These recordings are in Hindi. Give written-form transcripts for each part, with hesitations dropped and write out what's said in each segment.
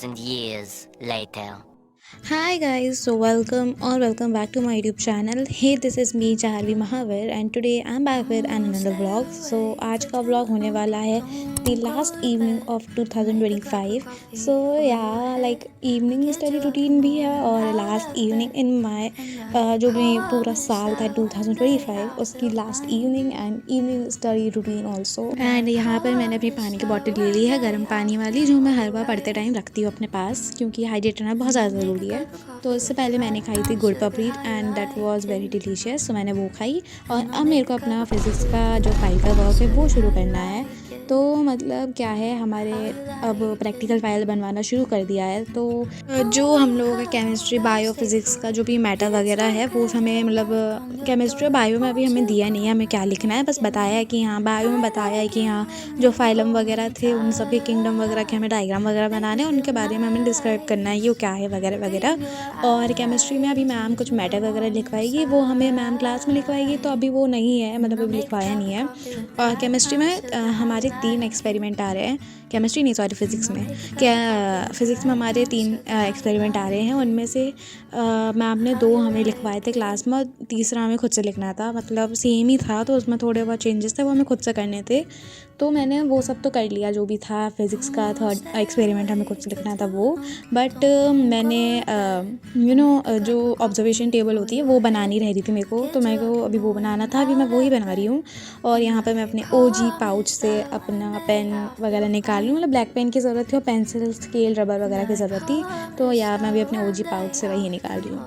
2,000 years later. Hi guys, so welcome back to my YouTube channel. Hey, this is me Chaharvi Mahavir and today I'm back with another vlog. So आज का vlog होने वाला है the last evening of 2025. So yeah, like evening study routine भी है और last evening in my जो भी पूरा साल था 2025 उसकी last evening and evening study routine also. And यहाँ पर मैंने अपनी पानी की बॉटल ले ली है गर्म पानी वाली जो मैं हर बार पढ़ते टाइम रखती हूँ अपने पास क्योंकि हाइड्रेट रहना बहुत ज़्यादा ज़रूरी है। तो इससे पहले मैंने खाई थी गुड़ पपड़ी and that was very delicious. तो मैंने वो खाई और अब मेरे को अपना फिज़िक्स का जो फाइल का वर्क है वो शुरू करना है। तो मतलब क्या है, हमारे अब प्रैक्टिकल फाइल बनवाना शुरू कर दिया है। तो जो हम लोगों का केमिस्ट्री बायो फिज़िक्स का जो भी मैटर वगैरह है वो हमें मतलब केमिस्ट्री और बायो में अभी हमें दिया नहीं है हमें क्या लिखना है। बस बताया है कि हाँ, बायो में बताया है कि हाँ जो फाइलम वगैरह थे उन सब के किंगडम वगैरह के हमें डायग्राम वगैरह बनाने हैं, उनके बारे में हमें डिस्क्राइब करना है ये क्या है वगैरह वगैरह। और केमिस्ट्री में अभी मैम कुछ मैटर वगैरह लिखवाएगी, वो हमें मैम क्लास में लिखवाएगी, तो अभी वो नहीं है, मतलब अभी लिखवाया नहीं है। और केमिस्ट्री में हमारे 3 एक्सपेरिमेंट आ रहे हैं, केमिस्ट्री नहीं सॉरी फिज़िक्स में। क्या फिज़िक्स में हमारे 3 एक्सपेरिमेंट आ रहे हैं, उनमें से मैम ने 2 हमें लिखवाए थे क्लास में और तीसरा हमें खुद से लिखना था। मतलब सेम ही था तो उसमें थोड़े बहुत चेंजेस थे, वो हमें खुद से करने थे। तो मैंने वो सब तो कर लिया जो भी था। फिज़िक्स का 3rd एक्सपेरिमेंट हमें खुद से लिखना था वो। बट मैंने जो ऑब्जर्वेशन टेबल होती है वो बनानी रह रही थी मेरे को, तो मेरे को अभी वो बनाना था, अभी मैं वो ही बना रही हूँ। और यहाँ पर मैं अपने OG पाउच से अपना पेन वगैरह निकाल रही हूँ। मतलब ब्लैक पेन की ज़रूरत थी और पेंसिल स्केल रबर वगैरह की ज़रूरत थी, तो यार मैं भी अपने OG पाउच से वही निकाल रही हूँ।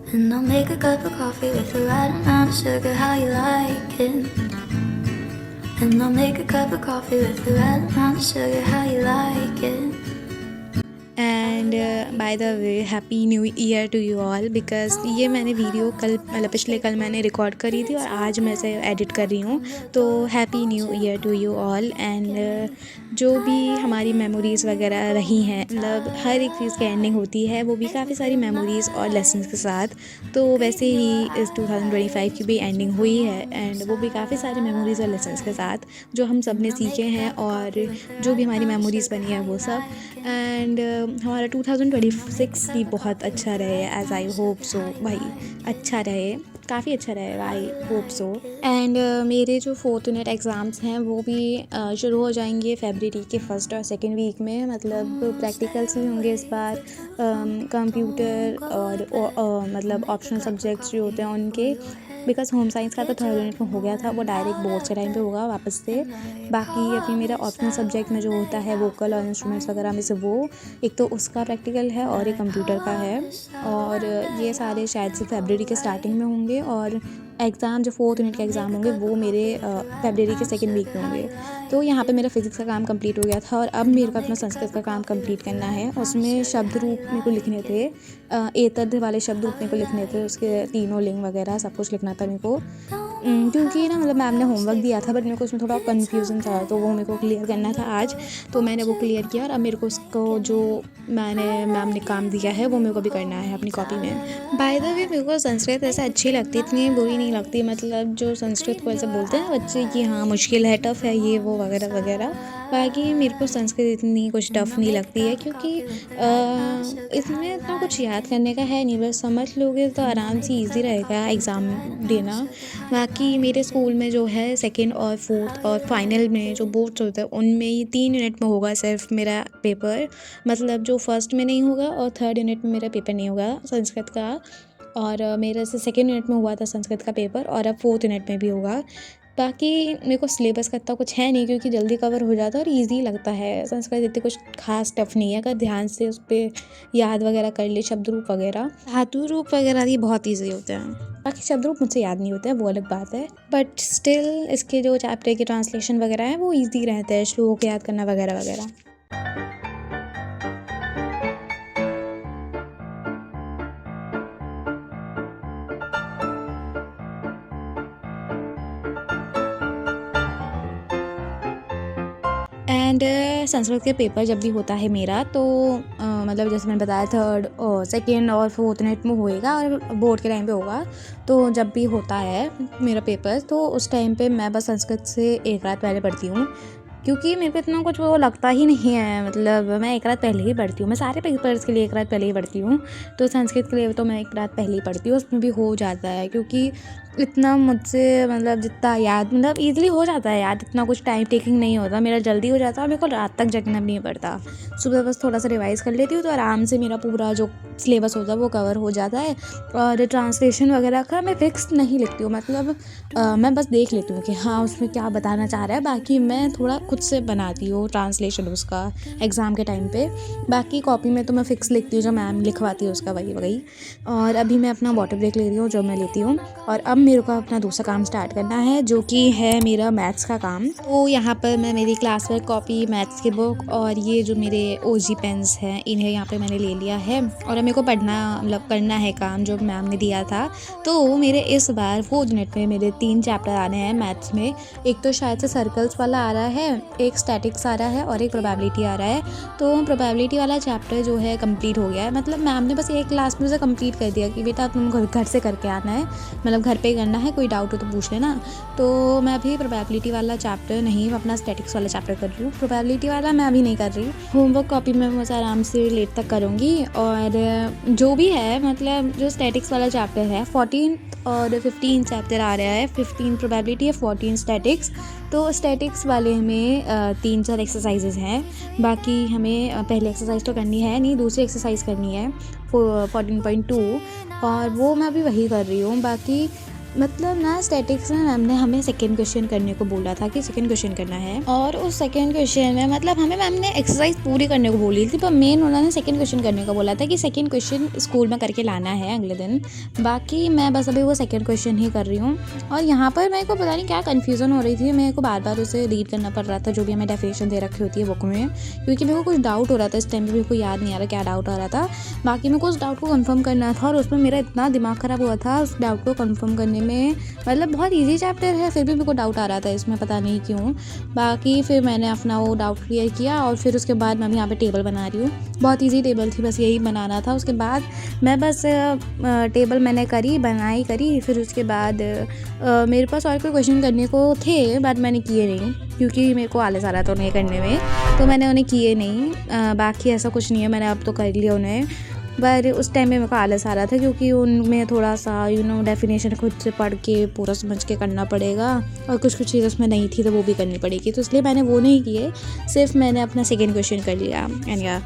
And I'll make a cup of coffee with the right amount of sugar, how you like it. And I'll make a cup of coffee with the right amount of sugar, how you like it. And by the way happy new year to you all, because ये मैंने वीडियो कल मतलब पिछले कल मैंने रिकॉर्ड करी थी और आज मैं इसे एडिट कर रही हूँ। तो happy new year to you all. And जो भी हमारी मेमोरीज़ वगैरह रही हैं, मतलब हर एक चीज़ की एंडिंग होती है, वो भी काफ़ी सारी मेमोरीज़ और लेसन्स के साथ। तो वैसे ही इस 2025 की भी एंडिंग हुई है एंड वो भी काफ़ी सारी मेमोरीज़ और लेसन्स के साथ जो हम सब ने सीखे हैं और जो भी हमारी मेमोरीज़ बनी है वो सब। एंड हमारा 2026 भी बहुत अच्छा रहे, एज़ आई होप सो। भाई अच्छा रहे, काफ़ी अच्छा रहेगा, आई होप सो। एंड मेरे जो 4th यूनिट एग्ज़ाम्स हैं वो भी शुरू हो जाएंगे फरवरी के 1st और 2nd वीक में। मतलब प्रैक्टिकल्स भी होंगे इस बार, कंप्यूटर और मतलब ऑप्शनल सब्जेक्ट्स जो होते हैं उनके, बिकॉज होम साइंस का तो 3rd यूनिट में हो गया था, वो डायरेक्ट बोर्ड्स के टाइम पे होगा वापस से। बाकी अभी मेरा ऑप्शनल सब्जेक्ट में जो होता है वोकल और इंस्ट्रूमेंट्स वगैरह में से वो एक तो उसका प्रैक्टिकल है और एक कंप्यूटर का है। और ये सारे शायद से फरवरी के स्टार्टिंग में होंगे और एग्ज़ाम जो 4th यूनिट के एग्ज़ाम होंगे वो मेरे फरवरी के 2nd वीक में होंगे। तो यहाँ पे मेरा फिज़िक्स का काम कंप्लीट हो गया था और अब मेरे को अपना संस्कृत का काम कंप्लीट करना है। उसमें शब्द रूप मेरे को लिखने थे, एतद वाले शब्द रूप मेरे को लिखने थे, उसके तीनों लिंग वगैरह सब कुछ लिखना था मेरे को। क्योंकि ना मतलब मैम ने होमवर्क दिया था बट मेरे को उसमें थोड़ा कन्फ्यूज़न था, तो वो मेरे को क्लियर करना था आज। तो मैंने वो क्लियर किया और अब मेरे को उसको जो मैम ने काम दिया है वो मेरे को भी करना है अपनी कॉपी में। बाय द वे मेरे को संस्कृत ऐसे अच्छी लगती, इतनी बुरी नहीं लगती। मतलब जो संस्कृत को ऐसे बोलते हैं बच्चे कि हाँ मुश्किल है, टफ़ है, ये वो वगैरह वगैरह, बाकी मेरे को संस्कृत इतनी कुछ टफ़ नहीं लगती है क्योंकि इसमें इतना कुछ याद करने का है नहीं, बस समझ लोगे तो आराम से ईज़ी रहेगा एग्ज़ाम देना। बाकी मेरे स्कूल में जो है 2nd और 4th और फाइनल में जो बोर्ड्स होते हैं उनमें ये 3 यूनिट में होगा सिर्फ मेरा पेपर। मतलब जो 1st में नहीं होगा और 3rd यूनिट में मेरा पेपर नहीं होगा संस्कृत का। और मेरे से 2nd यूनिट में हुआ था संस्कृत का पेपर और अब 4th यूनिट में भी होगा। बाकी मेरे को सिलेबस का इतना कुछ है नहीं क्योंकि जल्दी कवर हो जाता है और इजी लगता है। संस्कृत इतनी कुछ खास टफ नहीं है, अगर ध्यान से उस पर याद वगैरह कर ले, शब्द रूप वगैरह, धातु रूप वगैरह ये बहुत ईजी होते हैं। बाकी शब्द रूप मुझसे याद नहीं होते हैं, वो अलग बात है, बट स्टिल इसके जो चैप्टर के ट्रांसलेशन वगैरह हैं वो ईजी रहते हैं, श्लोक याद करना वगैरह वगैरह। एंड संस्कृत के पेपर जब भी होता है मेरा तो मतलब जैसे मैंने बताया 3rd और 2nd और 4th यूनिट में होएगा और बोर्ड के टाइम पे होगा। तो जब भी होता है मेरा पेपर तो उस टाइम पे मैं बस संस्कृत से एक रात पहले पढ़ती हूँ क्योंकि मेरे को इतना कुछ वो लगता ही नहीं है। मतलब मैं एक रात पहले ही पढ़ती हूँ, मैं सारे पेपर्स के लिए एक रात पहले ही पढ़ती हूँ। तो संस्कृत के लिए तो मैं एक रात पहले ही पढ़ती हूँ, उसमें भी हो जाता है क्योंकि इतना मुझसे मतलब जितना याद मतलब ईज़िली हो जाता है याद, इतना कुछ टाइम टेकिंग नहीं होता, मेरा जल्दी हो जाता है और मेरे को रात तक जगना भी नहीं पड़ता। सुबह बस थोड़ा सा रिवाइज़ कर लेती हूँ तो आराम से मेरा पूरा जो सिलेबस होता है वो कवर हो जाता है। और ट्रांसलेशन वगैरह का मैं फ़िक्स नहीं लिखती हूँ, मतलब मैं बस देख लेती हूँ कि हाँ उसमें क्या बताना चाह रहा है, बाकी मैं थोड़ा खुद से बनाती हूँ ट्रांसलेशन उसका एग्ज़ाम के टाइम पे। बाकी कॉपी में तो मैं फ़िक्स लिखती हूँ जो मैम लिखवाती है उसका वही। और अभी मैं अपना वाटर ब्रेक ले रही हूँ जो मैं लेती हूँ, और अब मेरे को अपना दूसरा काम स्टार्ट करना है जो कि है मेरा मैथ्स का काम। तो यहाँ पर मैं मेरी क्लास वर्क कॉपी, मैथ्स की बुक और ये जो मेरे OG पेन्स हैं इन्हें यहाँ पे मैंने ले लिया है, और मेरे को पढ़ना मतलब करना है काम जो मैम ने दिया था। तो मेरे इस बार 4th यूनिट में मेरे 3 चैप्टर आने हैं मैथ्स में। एक तो शायद से सर्कल्स वाला आ रहा है, एक स्टैटिक्स आ रहा है और एक प्रोबेबिलिटी आ रहा है। तो प्रोबेबिलिटी वाला चैप्टर जो है कंप्लीट हो गया है, मतलब मैम ने बस एक क्लास में उसे कंप्लीट कर दिया कि बेटा तुम घर से करके आना है, मतलब घर पे ही करना है, कोई डाउट हो तो पूछ लेना। तो मैं अभी प्रोबेबिलिटी वाला चैप्टर नहीं, मैं अपना स्टैटिक्स वाला चैप्टर कर रही हूँ। प्रोबेबिलिटी वाला मैं अभी नहीं कर रही, होमवर्क कॉपी में मैं आराम से लेट तक करूँगी। और जो भी है मतलब जो स्टैटिक्स वाला चैप्टर है 14 और 15 चैप्टर आ रहा है, 15 प्रोबेबिलिटी है, 14 स्टैटिक्स। तो स्टैटिक्स वाले में 3-4 एक्सरसाइजेज़ हैं, बाकी हमें पहले एक्सरसाइज तो करनी है नहीं, दूसरी एक्सरसाइज करनी है 14.2 और वो मैं अभी वही कर रही हूँ। बाकी मतलब ना स्टैटिक्स में मैम ने हमें सेकंड क्वेश्चन करने को बोला था कि सेकंड क्वेश्चन करना है, और उस सेकंड क्वेश्चन में मतलब हमें मैम ने एक्सरसाइज पूरी करने को बोली थी, पर मेन उन्होंने सेकंड क्वेश्चन करने को बोला था कि सेकंड क्वेश्चन स्कूल में करके लाना है अगले दिन। बाकी मैं बस अभी वो सेकंड क्वेश्चन ही कर रही हूँ। और यहाँ पर मेरे को पता नहीं क्या कन्फ्यूज़न हो रही थी, मेरे को बार बार उसे रीड करना पड़ रहा था जो भी हमें डेफिनेशन दे रखी होती है बुक में, क्योंकि मेरे को कुछ डाउट हो रहा था। इस टाइम पर मेरे को याद नहीं आ रहा क्या डाउट आ रहा था, बाकी मेरे को उस डाउट को कन्फर्म करना था और उसमें मेरा इतना दिमाग ख़राब हुआ था उस डाउट को कन्फर्म करने में। मतलब बहुत इजी चैप्टर है फिर भी मेरे को डाउट आ रहा था इसमें, पता नहीं क्यों। बाकी फिर मैंने अपना वो डाउट क्लियर किया और फिर उसके बाद मैं यहाँ पे टेबल बना रही हूँ। बहुत इजी टेबल थी, बस यही बनाना था। उसके बाद मैं बस टेबल मैंने करी फिर उसके बाद मेरे पास और कोई क्वेश्चन करने को थे बट मैंने किए नहीं क्योंकि मेरे को आलस आ रहा था उन्हें करने में, तो मैंने उन्हें किए नहीं। बाकी ऐसा कुछ नहीं है, मैंने अब तो कर लिया उन्हें, पर उस टाइम में मेरे को आलस आ रहा था क्योंकि उनमें थोड़ा सा डेफिनेशन खुद से पढ़ के पूरा समझ के करना पड़ेगा और कुछ चीज़ उसमें नहीं थी तो वो भी करनी पड़ेगी, तो इसलिए मैंने वो नहीं किए, सिर्फ मैंने अपना सेकंड क्वेश्चन कर लिया। एंड या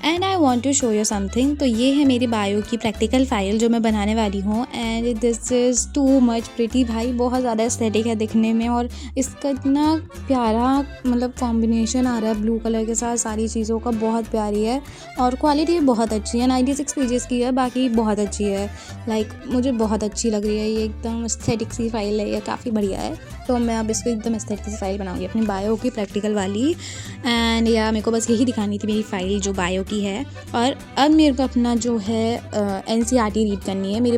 and I want to show you something. तो ये है मेरी बायो की प्रैक्टिकल फ़ाइल जो मैं बनाने वाली हूँ, and this is too much pretty भाई, बहुत ज़्यादा एस्थेटिक है दिखने में, और इसका इतना प्यारा मतलब कॉम्बिनेशन आ रहा है ब्लू कलर के साथ सारी चीज़ों का, बहुत प्यारी है और क्वालिटी बहुत अच्छी है। 96 पेजेस की है, बाकी बहुत अच्छी है, लाइक मुझे बहुत अच्छी लग रही है। ये एकदम एस्थेटिक सी फाइल है, ये काफ़ी बढ़िया है। तो मैं अब इसको एकदम एस्थेटिक सी फाइल बनाऊँगी अपनी बायो की प्रैक्टिकल वाली, एंड या मेरे को बस यही दिखानी थी मेरी फ़ाइल जो बायो की है। और अब मेरे को अपना जो है NCERT रीड करनी है, मेरे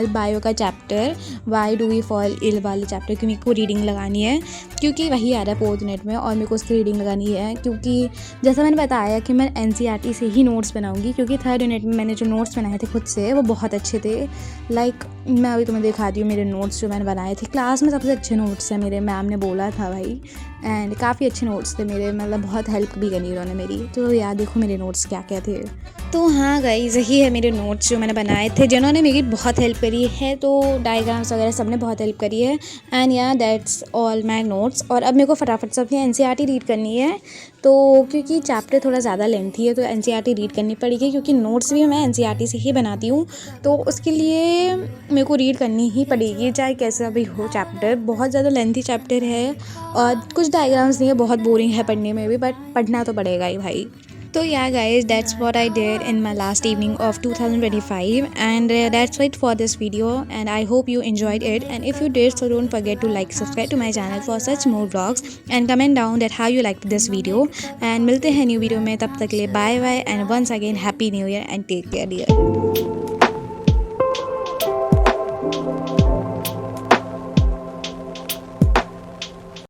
बायो का chapter why do we fall ill वाले चैप्टर की मेरे को रीडिंग लगानी है, क्योंकि वही आ रहा है 4th यूनिट में और मेरे को उसकी रीडिंग लगानी है। क्योंकि जैसा मैंने बताया कि मैं NCERT से ही नोट्स बनाऊंगी, क्योंकि 3rd यूनिट में मैंने जो नोट्स बनाए थे खुद से वो बहुत अच्छे थे। लाइक मैं अभी तुम्हें दिखाती हूँ मेरे नोट्स जो मैंने बनाए थे, क्लास में सबसे अच्छे नोट्स हैं मेरे, मैम ने बोला था भाई, एंड काफ़ी अच्छे नोट्स थे मेरे, मतलब बहुत हेल्प भी करी उन्होंने मेरी। तो याद देखो मेरे नोट्स क्या क्या थे। तो हाँ गाइस, यही है मेरे नोट्स जो मैंने बनाए थे, जिन्होंने मेरी बहुत हेल्प करी है। तो डायग्राम्स वगैरह सब ने बहुत हेल्प करी है, एंड या दैट्स ऑल माय नोट्स। और अब मेरे को फटाफट से अपनी NCERT रीड करनी है, तो क्योंकि चैप्टर थोड़ा ज़्यादा लेंथी है तो NCERT रीड करनी पड़ेगी, क्योंकि नोट्स भी मैं NCERT से ही बनाती हूँ, तो उसके लिए मेरे को रीड करनी ही पड़ेगी चाहे कैसा भी हो। चैप्टर बहुत ज़्यादा लेंथी चैप्टर है और कुछ डायग्राम्स नहीं है, बहुत बोरिंग है पढ़ने में भी, बट पढ़ना तो पड़ेगा ही भाई। So yeah guys, that's what I did in my last evening of 2025, and that's it for this video, and I hope you enjoyed it, and if you did, so don't forget to like, subscribe to my channel for such more vlogs, and comment down that how you liked this video, and मिलते हैं न्यू वीडियो में, तब तक के लिए bye bye, and once again happy new year and take care dear।